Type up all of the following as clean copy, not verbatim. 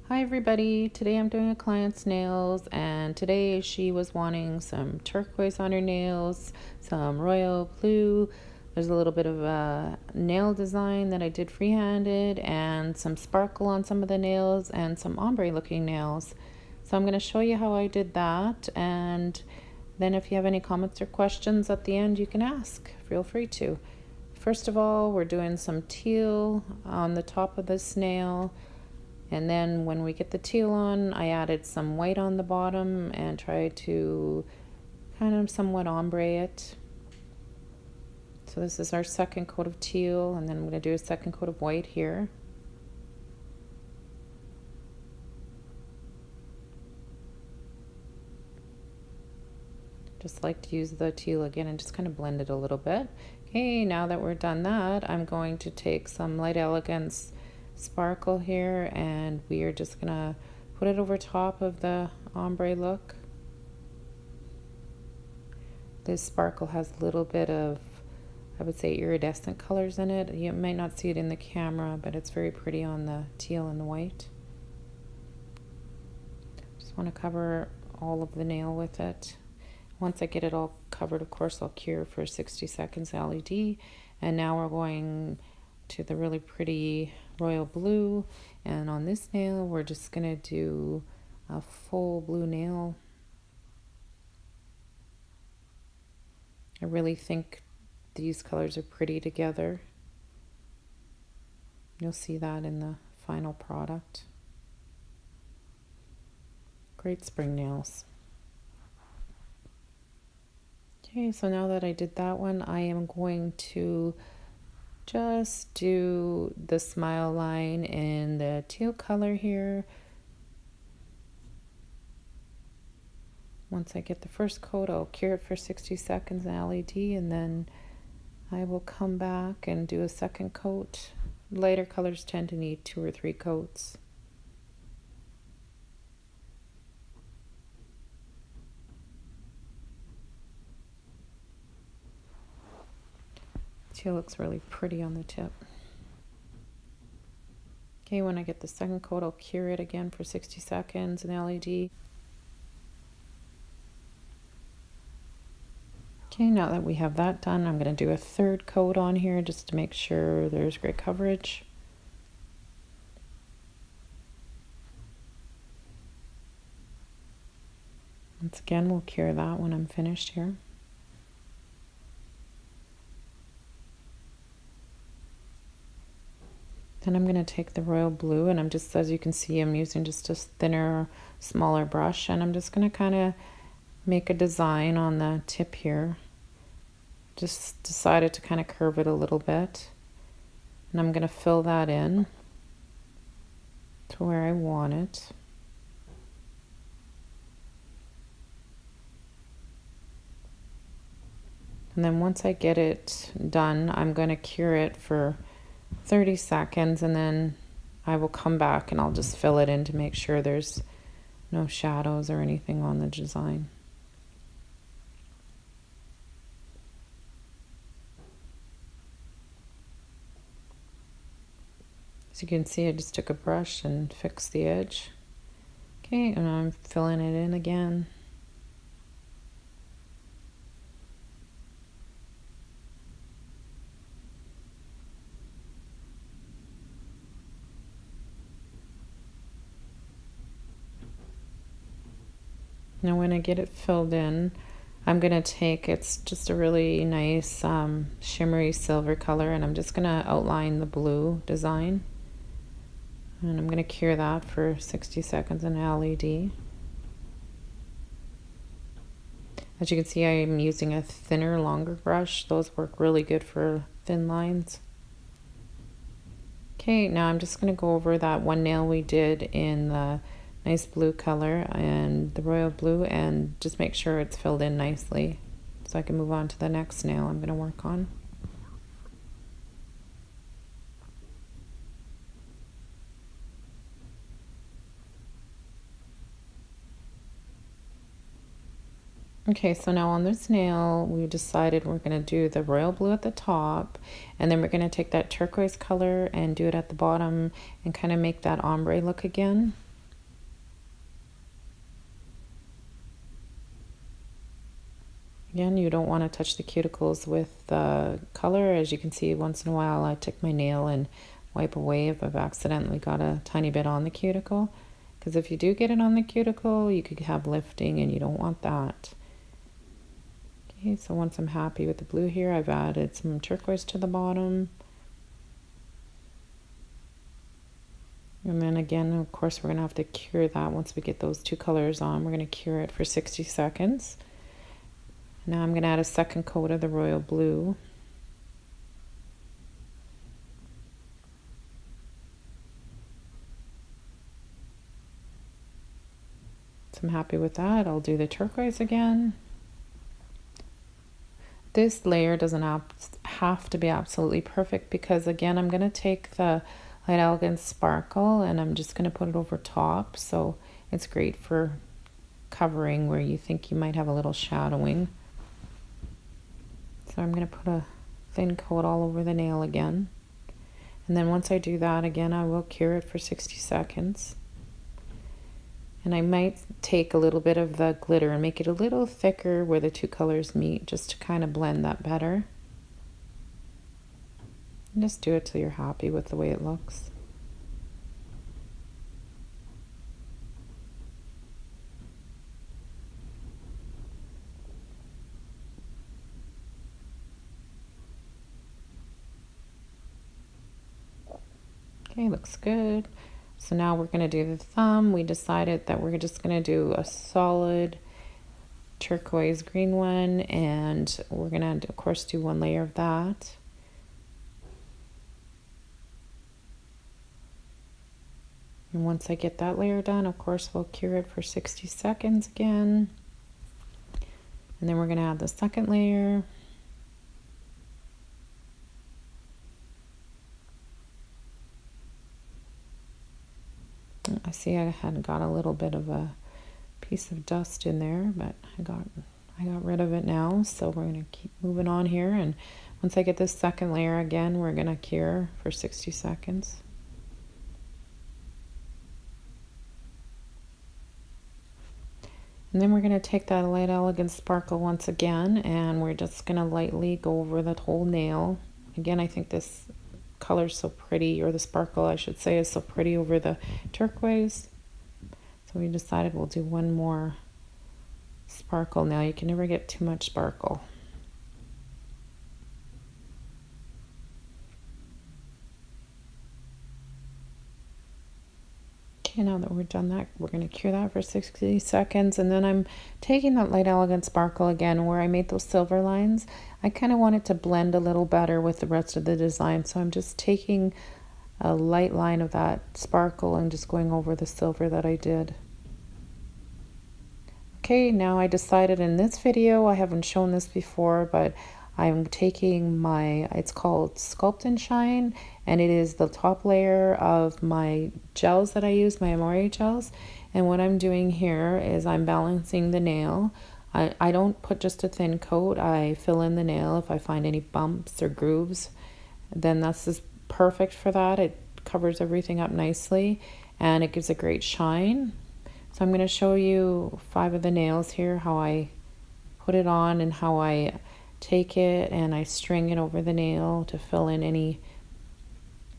Hi everybody, today I'm doing a client's nails and today she was wanting some turquoise on her nails, some royal blue. There's a little bit of a nail design that I did freehanded and some sparkle on some of the nails and some ombre looking nails. So I'm going to show you how I did that, and then if you have any comments or questions at the end you can ask, feel free to. First of all, we're doing some teal on the top of this nail. And then when we get the teal on, I added some white on the bottom and tried to kind of somewhat ombre it. So this is our second coat of teal, and then I'm going to do a second coat of white here. Just like to use the teal again and just kind of blend it a little bit. Okay, now that we're done that, I'm going to take some Light Elegance sparkle here and we are just gonna put it over top of the ombre look. This sparkle has a little bit of, I would say, iridescent colors in it. You might not see it in the camera, but it's very pretty on the teal and the white. Just want to cover all of the nail with it. Once I get it all covered, of course, I'll cure for 60 seconds LED. And now we're going to the really pretty royal blue, and on this nail we're just gonna do a full blue nail. I really think these colors are pretty together. You'll see that in the final product. Great spring nails. Okay, so now that I did that one, I am going to just do the smile line in the teal color here. Once I get the first coat, I'll cure it for 60 seconds in LED, and then I will come back and do a second coat. Lighter colors tend to need 2 or 3 coats. Teal looks really pretty on the tip. Okay, when I get the second coat, I'll cure it again for 60 seconds in LED. Okay, now that we have that done, I'm going to do a third coat on here just to make sure there's great coverage. Once again, we'll cure that when I'm finished here. Then I'm going to take the royal blue, and I'm just, as you can see, I'm using just a thinner, smaller brush, and I'm just going to kind of make a design on the tip here. Just decided to kind of curve it a little bit, and I'm going to fill that in to where I want it. And then once I get it done, I'm going to cure it for 30 seconds, and then I will come back and I'll just fill it in to make sure there's no shadows or anything on the design. As you can see, I just took a brush and fixed the edge. Okay, and I'm filling it in again. Now when I get it filled in, I'm going to take, it's just a really nice shimmery silver color, and I'm just going to outline the blue design. And I'm going to cure that for 60 seconds in LED. As you can see, I'm using a thinner, longer brush. Those work really good for thin lines. Okay, now I'm just going to go over that one nail we did in the nice blue color and the royal blue, and just make sure it's filled in nicely so I can move on to the next nail I'm going to work on. Okay, so now on this nail, we decided we're going to do the royal blue at the top, and then we're going to take that turquoise color and do it at the bottom and kind of make that ombre look again. Again, you don't want to touch the cuticles with the color. As you can see, once in a while I take my nail and wipe away if I've accidentally got a tiny bit on the cuticle. Because if you do get it on the cuticle, you could have lifting and you don't want that. Okay, so once I'm happy with the blue here, I've added some turquoise to the bottom. And then again, of course, we're going to have to cure that once we get those two colors on. We're going to cure it for 60 seconds. Now I'm going to add a second coat of the royal blue. So I'm happy with that. I'll do the turquoise again. This layer doesn't have to be absolutely perfect because again, I'm going to take the Light Elegance Sparkle and I'm just going to put it over top. So it's great for covering where you think you might have a little shadowing. So I'm going to put a thin coat all over the nail again. And then once I do that again, I will cure it for 60 seconds. And I might take a little bit of the glitter and make it a little thicker where the two colors meet, just to kind of blend that better. And just do it till you're happy with the way it looks. Okay, looks good. So now we're going to do the thumb. We decided that we're just going to do a solid turquoise green one, and we're going to, of course, do one layer of that. And once I get that layer done, of course, we'll cure it for 60 seconds again. And then we're going to add the second layer. I see I had got a little bit of a piece of dust in there, but I got rid of it now. So we're going to keep moving on here, and once I get this second layer again, we're going to cure for 60 seconds. And then we're going to take that Light Elegance Sparkle once again, and we're just going to lightly go over the whole nail. Again, I think this color's so pretty, or the sparkle I should say is so pretty over the turquoise. So we decided we'll do one more sparkle now. You can never get too much sparkle. Okay, now that we're done that, we're going to cure that for 60 seconds, and then I'm taking that Light Elegant Sparkle again where I made those silver lines. I kind of want it to blend a little better with the rest of the design, so I'm just taking a light line of that sparkle and just going over the silver that I did. Okay, now I decided in this video, I haven't shown this before, but I'm taking my, it's called Sculpt and Shine, and it is the top layer of my gels that I use, my Ombre gels. And what I'm doing here is I'm balancing the nail. I don't put just a thin coat, I fill in the nail. If I find any bumps or grooves, then this is perfect for that. It covers everything up nicely and it gives a great shine. So I'm going to show you 5 of the nails here, how I put it on and how I take it and I string it over the nail to fill in any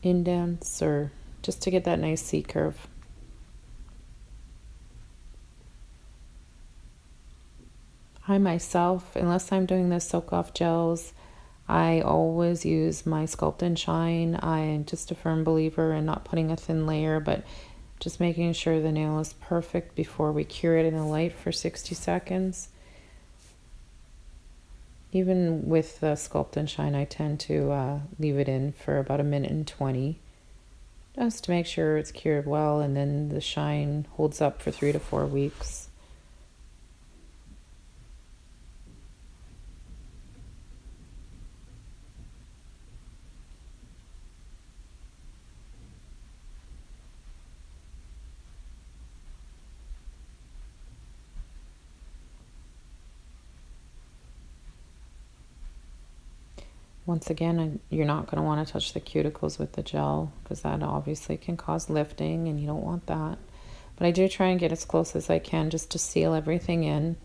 indents or just to get that nice C curve. I myself, unless I'm doing the soak off gels, I always use my Sculpt and Shine. I'm just a firm believer in not putting a thin layer, but just making sure the nail is perfect before we cure it in the light for 60 seconds. Even with the Sculpt and Shine, I tend to leave it in for about 1:20, just to make sure it's cured well, and then the shine holds up for 3 to 4 weeks. Once again, you're not going to want to touch the cuticles with the gel because that obviously can cause lifting and you don't want that. But I do try and get as close as I can just to seal everything in.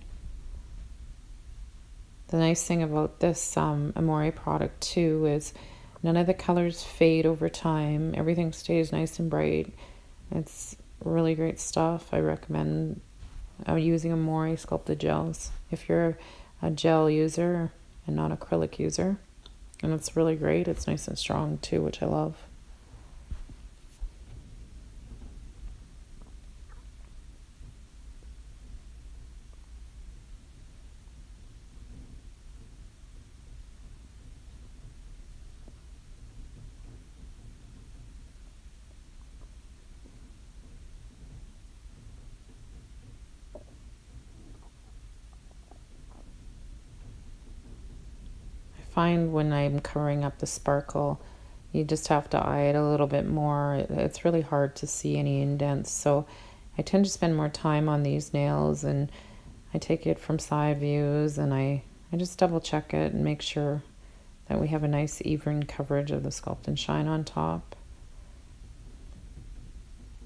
The nice thing about this Ombre product too is none of the colors fade over time. Everything stays nice and bright. It's really great stuff. I recommend using Ombre sculpted gels if you're a gel user and not acrylic user. And it's really great. It's nice and strong too, which I love. Find when I'm covering up the sparkle, you just have to eye it a little bit more. It's really hard to see any indents, so I tend to spend more time on these nails, and I take it from side views, and I just double check it and make sure that we have a nice even coverage of the Sculpt and Shine on top.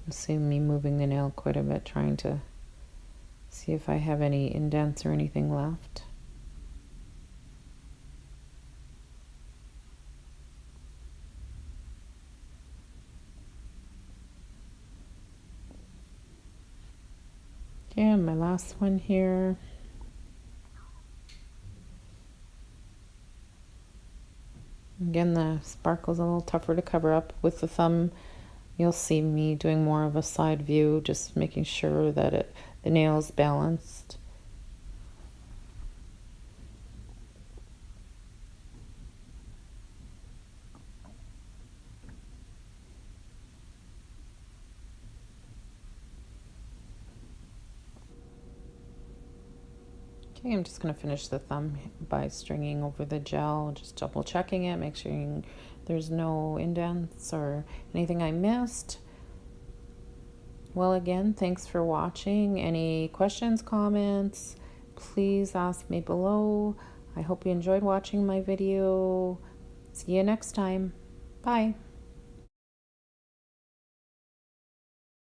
You'll see me moving the nail quite a bit, trying to see if I have any indents or anything left. Yeah, my last one here. Again, the sparkle's a little tougher to cover up. With the thumb, you'll see me doing more of a side view, just making sure that the nail's balanced. Okay, I'm just going to finish the thumb by stringing over the gel, just double checking it, make sure there's no indents or anything I missed. Well, again, thanks for watching. Any questions, comments, please ask me below. I hope you enjoyed watching my video. See you next time. Bye.